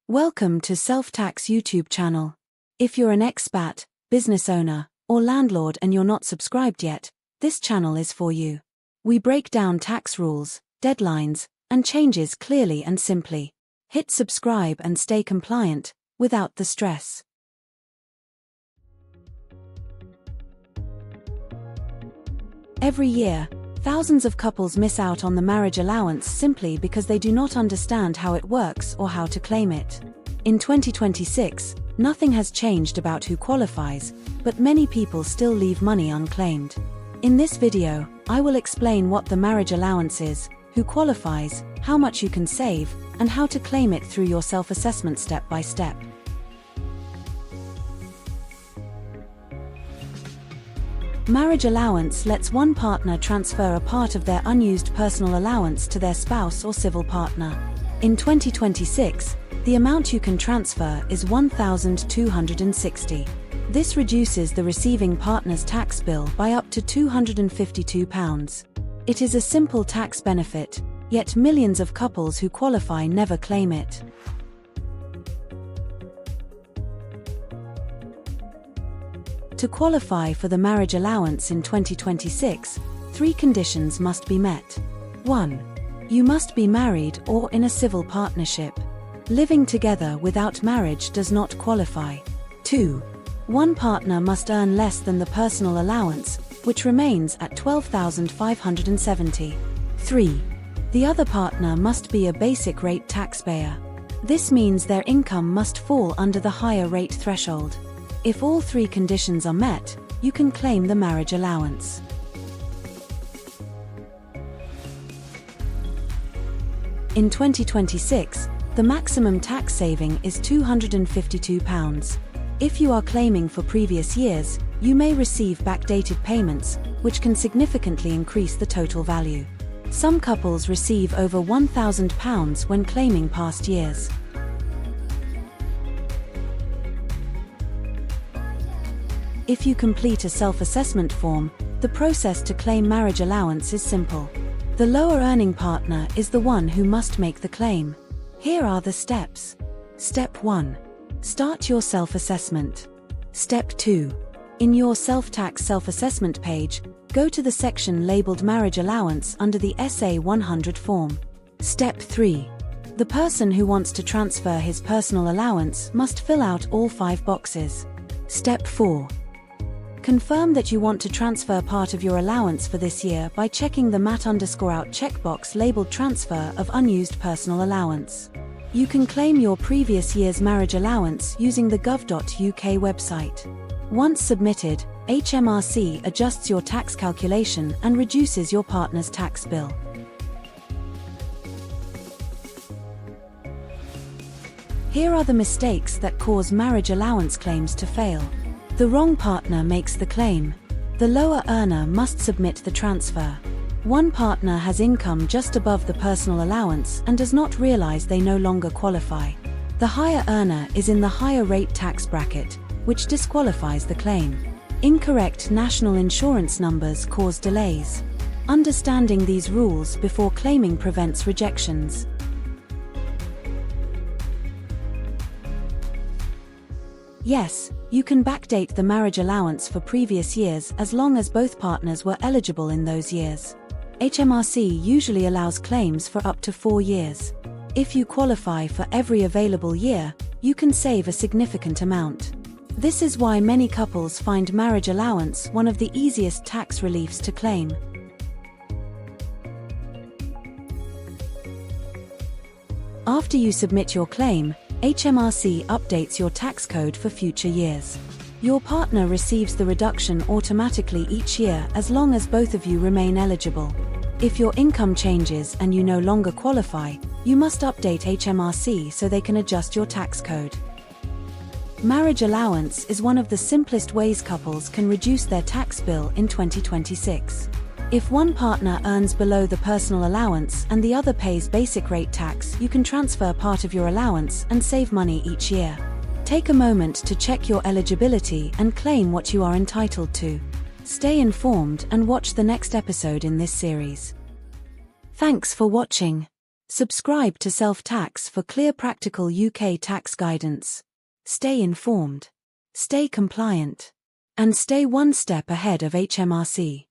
Welcome to Self-Tax YouTube channel. If you're an expat, business owner, or landlord and you're not subscribed yet, this channel is for you. We break down tax rules, deadlines, and changes clearly and simply. Hit subscribe and stay compliant, without the stress. Every year, thousands of couples miss out on the marriage allowance simply because they do not understand how it works or how to claim it. In 2026, nothing has changed about who qualifies, but many people still leave money unclaimed. In this video, I will explain what the marriage allowance is, who qualifies, how much you can save, and how to claim it through your self-assessment step by step. Marriage allowance lets one partner transfer a part of their unused personal allowance to their spouse or civil partner. In 2026, the amount you can transfer is $1,260. This reduces the receiving partner's tax bill by up to £252. It is a simple tax benefit, yet millions of couples who qualify never claim it. To qualify for the marriage allowance in 2026, 3 conditions must be met. 1. You must be married or in a civil partnership. Living together without marriage does not qualify. 2. One partner must earn less than the personal allowance, which remains at $12,570. 3. The other partner must be a basic rate taxpayer. This means their income must fall under the higher rate threshold. If all 3 conditions are met, you can claim the marriage allowance. In 2026, the maximum tax saving is £252. If you are claiming for previous years, you may receive backdated payments, which can significantly increase the total value. Some couples receive over £1,000 when claiming past years. If you complete a self-assessment form, the process to claim marriage allowance is simple. The lower earning partner is the one who must make the claim. Here are the steps. Step 1. Start your self-assessment. Step 2. In your self-tax self-assessment page, go to the section labeled Marriage Allowance under the SA 100 form. Step 3. The person who wants to transfer his personal allowance must fill out all 5 boxes. Step 4. Confirm that you want to transfer part of your allowance for this year by checking the mat_out checkbox labeled Transfer of Unused Personal Allowance. You can claim your previous year's marriage allowance using the gov.uk website. Once submitted, HMRC adjusts your tax calculation and reduces your partner's tax bill. Here are the mistakes that cause marriage allowance claims to fail. The wrong partner makes the claim. The lower earner must submit the transfer. One partner has income just above the personal allowance and does not realize they no longer qualify. The higher earner is in the higher rate tax bracket, which disqualifies the claim. Incorrect national insurance numbers cause delays. Understanding these rules before claiming prevents rejections. Yes, you can backdate the marriage allowance for previous years as long as both partners were eligible in those years. HMRC usually allows claims for up to 4 years. If you qualify for every available year, you can save a significant amount. This is why many couples find marriage allowance one of the easiest tax reliefs to claim. After you submit your claim, HMRC updates your tax code for future years. Your partner receives the reduction automatically each year as long as both of you remain eligible. If your income changes and you no longer qualify, you must update HMRC so they can adjust your tax code. Marriage allowance is one of the simplest ways couples can reduce their tax bill in 2026. If one partner earns below the personal allowance and the other pays basic rate tax, you can transfer part of your allowance and save money each year. Take a moment to check your eligibility and claim what you are entitled to. Stay informed and watch the next episode in this series. Thanks for watching. Subscribe to Self-Tax for clear practical UK tax guidance. Stay informed, stay compliant, and stay one step ahead of HMRC.